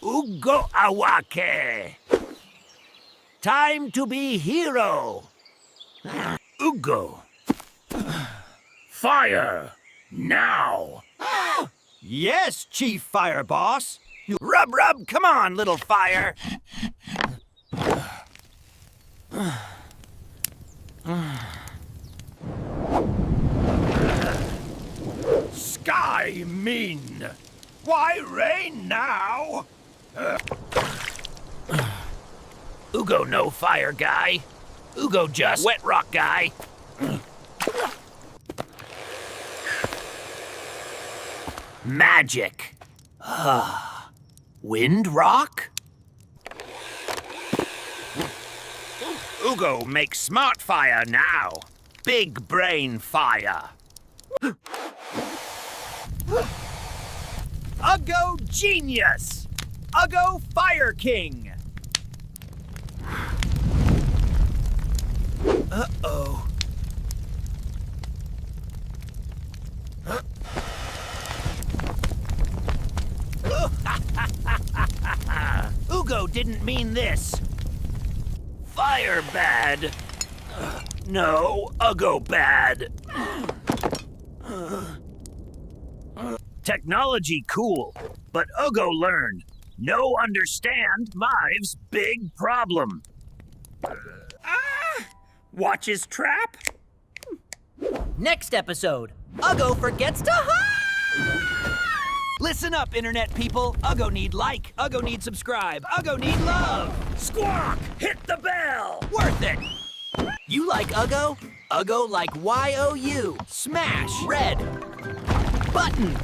Uggo awake. Time to be hero. Uggo. Fire. Now. Yes, Chief Fire Boss. Rub, rub, come on, little fire. Sky mean. Why rain now? Uggo no fire guy. Uggo just wet rock guy. Magic. Wind rock? Uggo makes smart fire now. Big brain fire. Uggo Genius! Uggo Fire King! Uh-oh. Uggo didn't mean this. Fire bad. No, Uggo bad. Technology cool, but Uggo learn. No understand Mive's big problem. Watch his trap. Next episode, Uggo forgets to hide! Listen up, Internet people. Uggo need like, Uggo need subscribe, Uggo need love. Squawk! Hit the bell! Worth it! You like Uggo? Uggo like Y-O-U. Smash red button.